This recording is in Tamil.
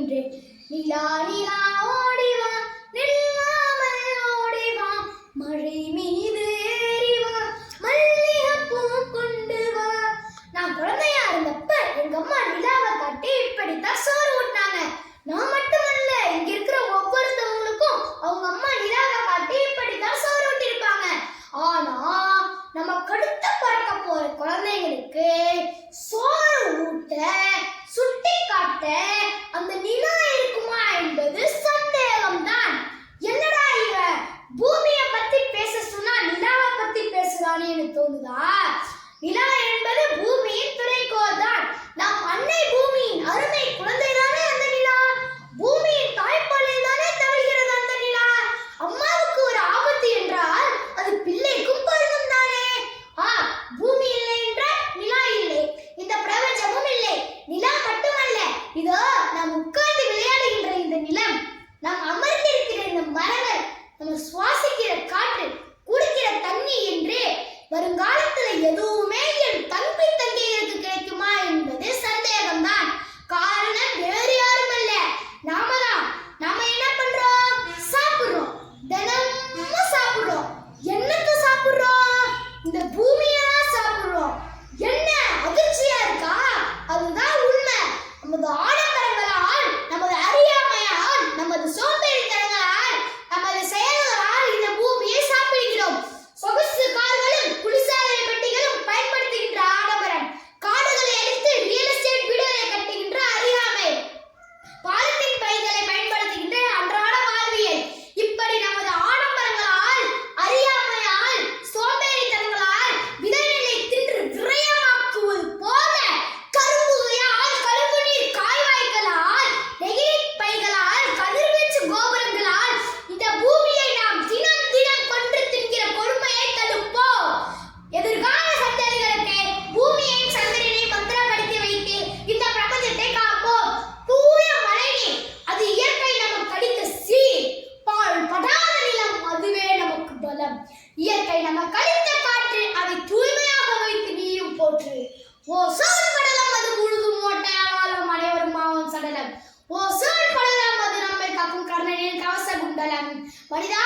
பாடுகின்றேன். நிலா நிலா ஓடிவா, நில்லாமல் ஓடிவா, மழை மீது ஏறிவா, மல்லிகைப்பூ கொண்டு வா. நான் குழந்தையா இருந்தப்ப எங்க அம்மா நிலாவை காட்டி இப்படித்தான் சோறு ஊட்டினாங்க. நான் மட்டுமல்ல, இங்க இருக்கிற ஒவ்வொருத்தவங்களுக்கும் அவங்க அம்மா நிலாவை காட்டி இப்படித்தான் சோறு ஊட்டிருப்பாங்க. ஆனா நம்ம கடுத்து பறக்க போற குழந்தைங்களுக்கு சோறு ஊட்ட, சுட்டி காட்ட அந்த நிலா இருக்குமா என்பது சந்தேகம்தான். என்னடா இவ பூமியை பத்தி பேச சொன்னா நிலாவை பத்தி பேசுறானேன்னு தோணுதா? நிலா என்பது பூமியின் துணைக்கோள் தான். நம் அன்னை பூமியின் அருமை குழந்தை தானே அந்த நிலா. பூமியின் தாய்ப்பாலில் தானே தவழ்கிறது அந்த நிலா. அம்மாவுக்கு ஒரு ஆபத்து என்றால் அது பிள்ளைக்கும் பொருந்தும் தானே. பூமி இல்லை என்றால் நிலா இல்லை, இந்த பிரபஞ்சமும் இல்லை. நிலா மட்டுமல்ல, இதோ நாம் உட்கார்ந்து விளையாடுகின்ற இந்த நிலம், நாம் அமர்ந்திருக்கிற இந்த மரங்கள், நம்ம சுவாசிக்கிற காற்று, குடிக்கிற தண்ணி என்று வருங்காலத்துல எதுவுமே என் தம்பி தங்கைகளுக்கு கிடைக்குமா என்பது சந்தேகம்தான். காரணம் வேறு யாரும் அல்ல, நாம தான். நாம என்ன பண்றோம்? சாப்பிடுறோம், தினமும் சாப்பிடுறோம். என்னத்தை சாப்பிடுறோம்? இந்த பூமியை தான் சாப்பிடுறோம். என்ன அதிர்ச்சியா இருக்கா? அதுதான் உண்மை. நமது ஆடம்பரங்களால், நமது அறியாமையால், நமது சோம்பேறித்தனங்களால், நமது செயல்களால் இந்த பூமியை சாப்பிடுகிறோம். சொகுசு கார்களும் குளிர்சாதன பெட்டிகளும் பயன்படுத்துகின்ற ஆடம்பரம், காடுகளை அழித்து ரியல் எஸ்டேட் வீடுகளை கட்டுகின்ற அறியாமை, பாலித்தீன் பைகளை பயன்படுத்துகின்ற அன்றாட வாழ்வியல், இப்படி நமது ஆடம்பரங்களால், அறியாமையால், சோம்பேறித்தனங்களால் விதைகளை தின்று விரயமாக்குவது போல கரும்புகையால், கழிவு நீர் கால்வாய்களால், நெகிழி பைகளால், கதிர்வீச்சு கோபுரங்களால் இந்த பூமியை நாம் தினம் தினம் கொன்று தின்கிற கொடுமையை தடுப்போம். எதிர்கால சந்ததிகளுக்கு பூமியையும் சந்திரனையும் பத்திரப்படுத்தி வைத்து இந்த பிரபஞ்சத்தை காப்போம். தூய மழைநீர், அது இயற்கை நமக்கு அளித்த சீர். பால் படாத நிலம், அதுவே நமக்கு பலம். இயற்கை நமக்கு அளித்த காற்று, அதை தூய்மையாக வைத்து நீயும் போற்று. ஓசோன் படலம், அது முழுதும் ஓட்டையாலும் அனைவரும் மாவும் சடலம். ஓசோன் படலம், அது நம்மை காக்கும் கர்ணனின் கவச குண்டலம். மனிதா